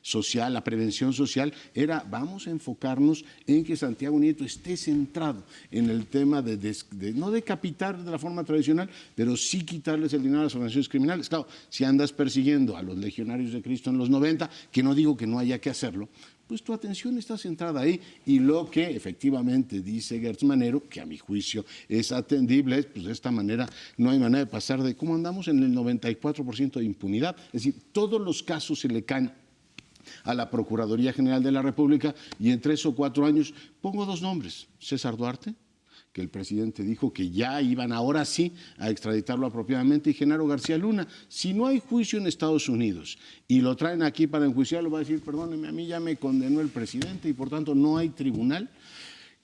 social, la prevención social, era vamos a enfocarnos en que Santiago Nieto esté centrado en el tema de no decapitar de la forma tradicional, pero sí quitarles el dinero a las organizaciones criminales. Claro, si andas persiguiendo a los legionarios de Cristo en los 90, que no digo que no haya que hacerlo, pues tu atención está centrada ahí y lo que efectivamente dice Gertz Manero, que a mi juicio es atendible, pues de esta manera no hay manera de pasar de cómo andamos en el 94% de impunidad. Es decir, todos los casos se le caen a la Procuraduría General de la República y en 3 o 4 años, pongo 2 nombres, César Duarte, que el presidente dijo que ya iban ahora sí a extraditarlo apropiadamente, y Genaro García Luna. Si no hay juicio en Estados Unidos y lo traen aquí para enjuiciarlo, va a decir, perdóneme, a mí ya me condenó el presidente y por tanto no hay tribunal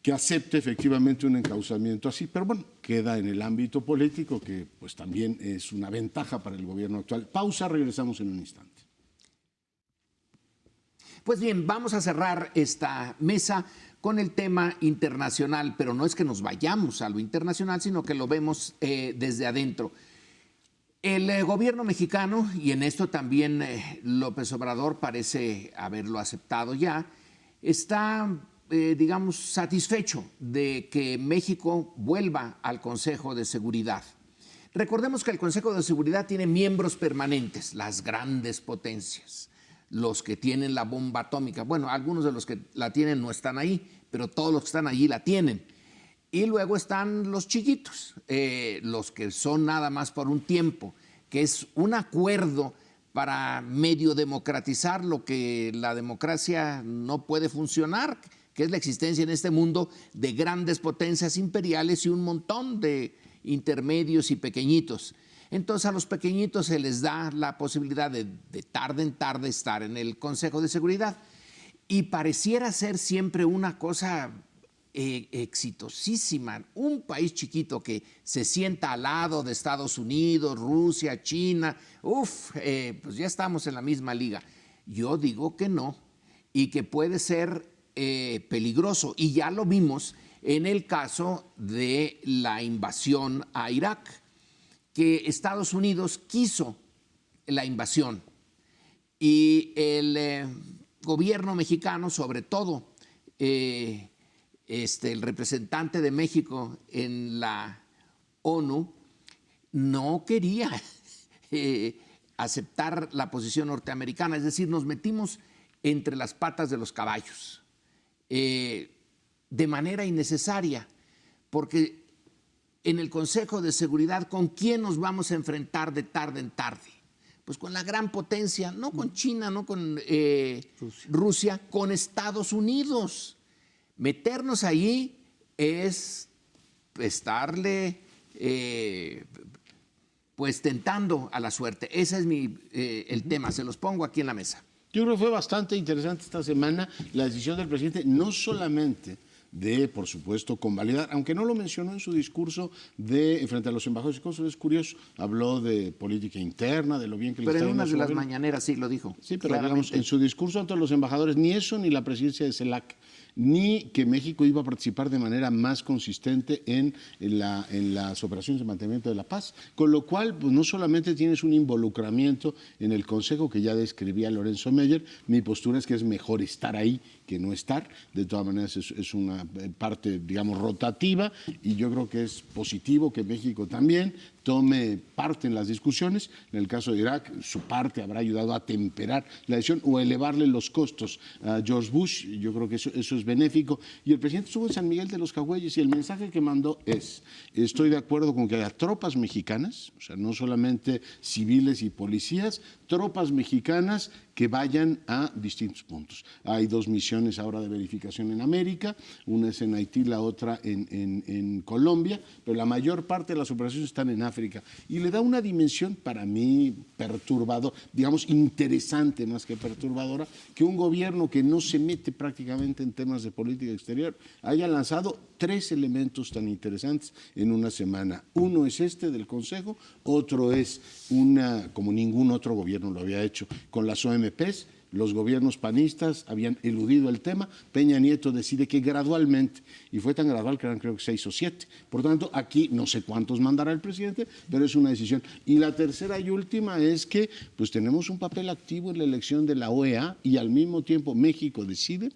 que acepte efectivamente un encauzamiento así. Pero bueno, queda en el ámbito político, que pues también es una ventaja para el gobierno actual. Pausa, regresamos en un instante. Pues bien, vamos a cerrar esta mesa con el tema internacional, pero no es que nos vayamos a lo internacional, sino que lo vemos desde adentro. El gobierno mexicano, y en esto también López Obrador parece haberlo aceptado ya, está, digamos, satisfecho de que México vuelva al Consejo de Seguridad. Recordemos que el Consejo de Seguridad tiene miembros permanentes, las grandes potencias, los que tienen la bomba atómica. Bueno, algunos de los que la tienen no están ahí, pero todos los que están allí la tienen. Y luego están los chiquitos, los que son nada más por un tiempo, que es un acuerdo para medio democratizar lo que la democracia no puede funcionar, que es la existencia en este mundo de grandes potencias imperiales y un montón de intermedios y pequeñitos. Entonces a los pequeñitos se les da la posibilidad de tarde en tarde estar en el Consejo de Seguridad. Y pareciera ser siempre una cosa exitosísima. Un país chiquito que se sienta al lado de Estados Unidos, Rusia, China, pues ya estamos en la misma liga. Yo digo que no, y que puede ser peligroso. Y ya lo vimos en el caso de la invasión a Irak, que Estados Unidos quiso la invasión y el gobierno mexicano, sobre todo el representante de México en la ONU, no quería aceptar la posición norteamericana, es decir, nos metimos entre las patas de los caballos de manera innecesaria, porque en el Consejo de Seguridad, ¿con quién nos vamos a enfrentar de tarde en tarde? Pues con la gran potencia, no con China, no con Rusia, con Estados Unidos. Meternos allí es estarle pues tentando a la suerte. Ese es el tema, se los pongo aquí en la mesa. Yo creo que fue bastante interesante esta semana la decisión del presidente, no solamente de, por supuesto, convalidar, aunque no lo mencionó en su discurso frente a los embajadores y cónsules, es curioso, habló de política interna, de lo bien que le está yendo. Pero en una de las gobierno. mañaneras sí lo dijo. Sí, pero digamos, en su discurso ante los embajadores, ni eso, ni la presidencia de CELAC, ni que México iba a participar de manera más consistente en las operaciones de mantenimiento de la paz. Con lo cual, pues, no solamente tienes un involucramiento en el Consejo que ya describía Lorenzo Meyer, mi postura es que es mejor estar ahí que no estar. De todas maneras, es una parte, digamos, rotativa, y yo creo que es positivo que México también tome parte en las discusiones. En el caso de Irak, su parte habrá ayudado a temperar la decisión o a elevarle los costos a George Bush. Yo creo que eso es benéfico. Y el presidente estuvo en San Miguel de los Cahueyes y el mensaje que mandó es: estoy de acuerdo con que haya tropas mexicanas, o sea, no solamente civiles y policías, tropas mexicanas que vayan a distintos puntos. Hay 2 misiones ahora de verificación en América, una es en Haití, la otra en Colombia, pero la mayor parte de las operaciones están en África África, y le da una dimensión para mí perturbadora, digamos interesante más que perturbadora, que un gobierno que no se mete prácticamente en temas de política exterior haya lanzado 3 elementos tan interesantes en una semana. Uno es este del Consejo, otro es como ningún otro gobierno lo había hecho, con las OMPs. Los gobiernos panistas habían eludido el tema. Peña Nieto decide que gradualmente, y fue tan gradual que eran creo que 6 o 7. Por tanto, aquí no sé cuántos mandará el presidente, pero es una decisión. Y la tercera y última es que pues tenemos un papel activo en la elección de la OEA y al mismo tiempo México decide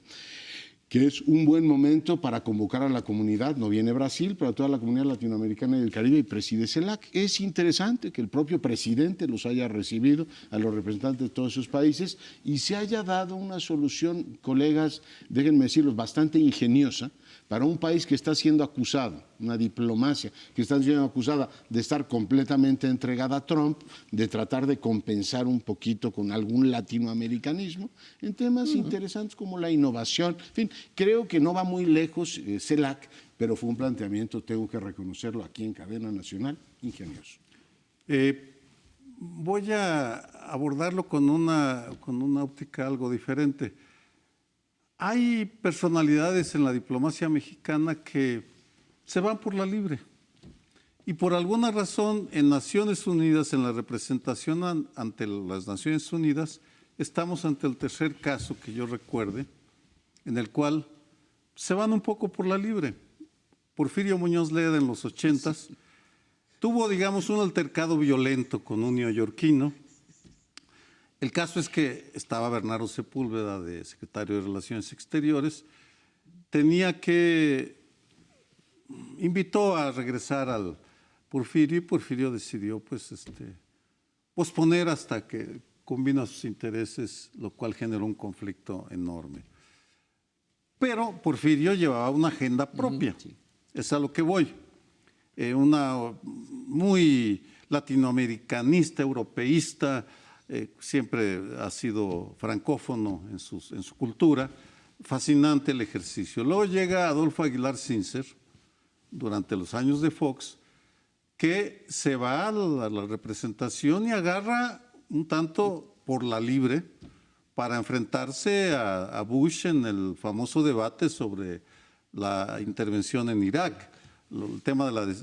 que es un buen momento para convocar a la comunidad, no viene Brasil, pero a toda la comunidad latinoamericana y del Caribe, y preside CELAC. Es interesante que el propio presidente los haya recibido a los representantes de todos esos países y se haya dado una solución, colegas, déjenme decirlo, bastante ingeniosa, para un país que está siendo acusado, una diplomacia que está siendo acusada de estar completamente entregada a Trump, de tratar de compensar un poquito con algún latinoamericanismo en temas interesantes como la innovación. En fin, creo que no va muy lejos CELAC, pero fue un planteamiento, tengo que reconocerlo aquí en cadena nacional, ingenioso. Voy a abordarlo con una óptica algo diferente. Hay personalidades en la diplomacia mexicana que se van por la libre y por alguna razón en Naciones Unidas, en la representación ante las Naciones Unidas, estamos ante el tercer caso que yo recuerde, en el cual se van un poco por la libre. Porfirio Muñoz Ledo en los 80s tuvo, digamos, un altercado violento con un neoyorquino. El caso es que estaba Bernardo Sepúlveda de secretario de Relaciones Exteriores, invitó a regresar al Porfirio y Porfirio decidió posponer hasta que convino a sus intereses, lo cual generó un conflicto enorme. Pero Porfirio llevaba una agenda propia, es a lo que voy, una muy latinoamericanista, europeísta, siempre ha sido francófono en su cultura, fascinante el ejercicio. Luego llega Adolfo Aguilar Sincer, durante los años de Fox, que se va a la representación y agarra un tanto por la libre para enfrentarse a Bush en el famoso debate sobre la intervención en Irak, el tema de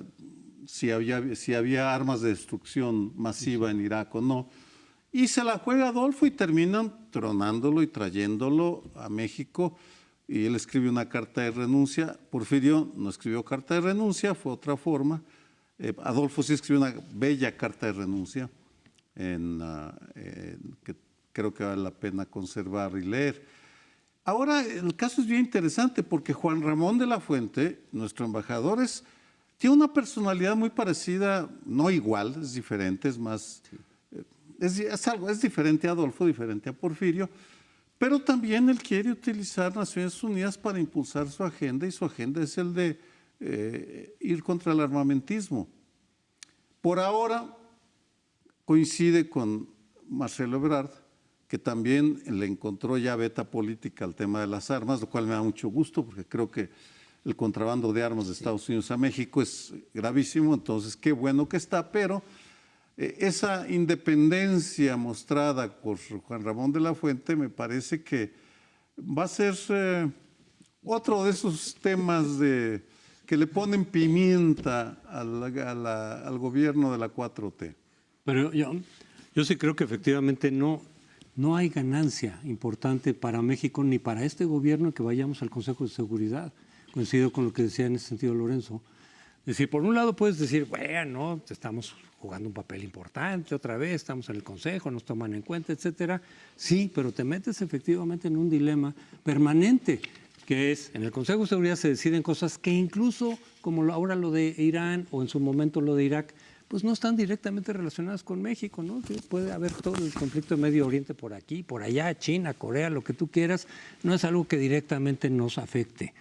si había armas de destrucción masiva en Irak o no. Y se la juega Adolfo y terminan tronándolo y trayéndolo a México. Y él escribe una carta de renuncia. Porfirio no escribió carta de renuncia, fue otra forma. Adolfo sí escribió una bella carta de renuncia que creo que vale la pena conservar y leer. Ahora, el caso es bien interesante porque Juan Ramón de la Fuente, nuestro embajador, tiene una personalidad muy parecida, no igual, es diferente, es más... Sí. Es diferente a Adolfo, diferente a Porfirio, pero también él quiere utilizar Naciones Unidas para impulsar su agenda y su agenda es el de ir contra el armamentismo. Por ahora coincide con Marcelo Ebrard, que también le encontró ya beta política al tema de las armas, lo cual me da mucho gusto porque creo que el contrabando de armas de Estados Unidos a México es gravísimo, entonces qué bueno que está, pero... esa independencia mostrada por Juan Ramón de la Fuente me parece que va a ser otro de esos temas que le ponen pimienta al gobierno de la 4T. Pero yo sí creo que efectivamente no hay ganancia importante para México ni para este gobierno que vayamos al Consejo de Seguridad. Coincido con lo que decía en ese sentido Lorenzo. Es decir, por un lado puedes decir, bueno, estamos jugando un papel importante otra vez, estamos en el Consejo, nos toman en cuenta, etcétera. Sí, pero te metes efectivamente en un dilema permanente, que es, en el Consejo de Seguridad se deciden cosas que incluso, como ahora lo de Irán o en su momento lo de Irak, pues no están directamente relacionadas con México, ¿no? Puede haber todo el conflicto de Medio Oriente por aquí, por allá, China, Corea, lo que tú quieras, no es algo que directamente nos afecte.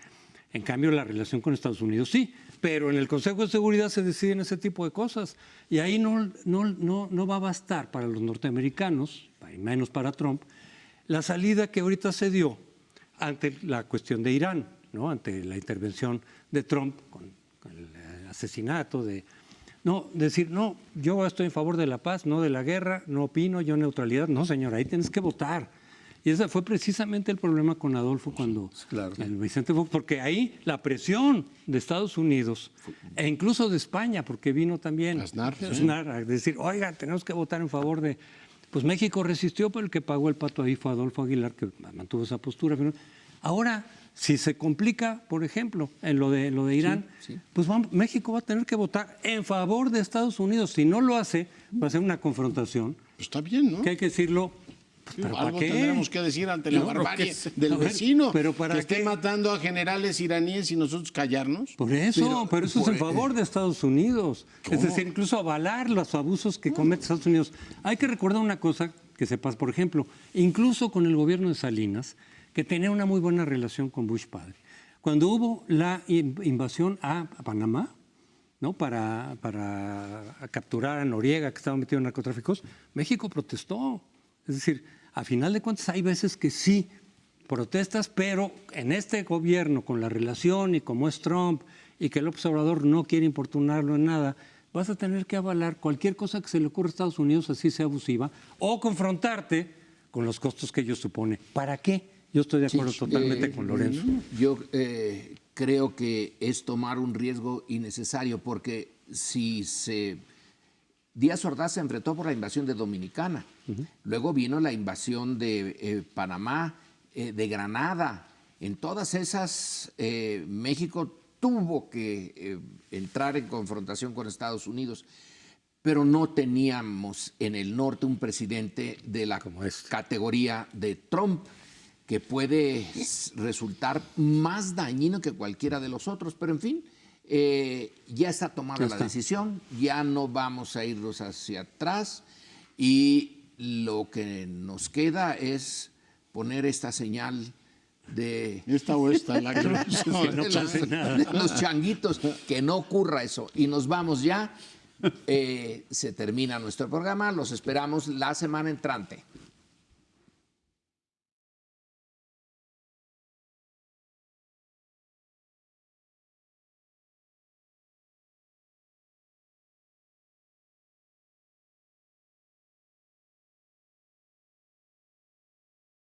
En cambio, la relación con Estados Unidos sí, pero en el Consejo de Seguridad se deciden ese tipo de cosas y ahí no va a bastar para los norteamericanos, y menos para Trump, la salida que ahorita se dio ante la cuestión de Irán, ¿no? Ante la intervención de Trump con el asesinato de No, decir, no, yo estoy en favor de la paz, no de la guerra, no opino, yo neutralidad. No, señor, ahí tienes que votar. Y ese fue precisamente el problema con Adolfo cuando Claro. el Vicente Fox, porque ahí la presión de Estados Unidos e incluso de España, porque vino también Aznar, sí. Aznar a decir, oiga, tenemos que votar en favor de... Pues México resistió, pero el que pagó el pato ahí fue Adolfo Aguilar, que mantuvo esa postura. Ahora, si se complica, por ejemplo, en lo de Irán, pues México va a tener que votar en favor de Estados Unidos. Si no lo hace, va a ser una confrontación. Pues está bien, ¿no? Que hay que decirlo. Pues, ¿pero para Algo qué? tendremos que decir ante la No, barbarie porque- del a ver, vecino, pero ¿para que esté qué? matando a generales iraníes y nosotros callarnos. Por eso, pero eso es en favor de Estados Unidos. Es ¿Cómo? decir, incluso avalar los abusos que comete Estados Unidos. Hay que recordar una cosa que sepas, por ejemplo, incluso con el gobierno de Salinas, que tenía una muy buena relación con Bush padre. Cuando hubo la invasión a Panamá, ¿no? para capturar a Noriega, que estaba metido en narcotráficos, México protestó. Es decir, a final de cuentas hay veces que sí protestas, pero en este gobierno, con la relación y como es Trump y que López Obrador no quiere importunarlo en nada, vas a tener que avalar cualquier cosa que se le ocurra a Estados Unidos, así sea abusiva, o confrontarte con los costos que ello supone. ¿Para qué? Yo estoy de acuerdo totalmente con Lorenzo. Yo creo que es tomar un riesgo innecesario, porque si se... Díaz Ordaz se enfrentó por la invasión de Dominicana, luego vino la invasión de Panamá, de Granada. En todas esas, México tuvo que entrar en confrontación con Estados Unidos, pero no teníamos en el norte un presidente de la categoría de Trump, que puede resultar más dañino que cualquiera de los otros, pero en fin, ya está tomada la decisión, ya no vamos a irnos hacia atrás y lo que nos queda es poner esta señal de Esta o esta, la que los changuitos, que no ocurra eso. Y nos vamos ya, se termina nuestro programa, los esperamos la semana entrante.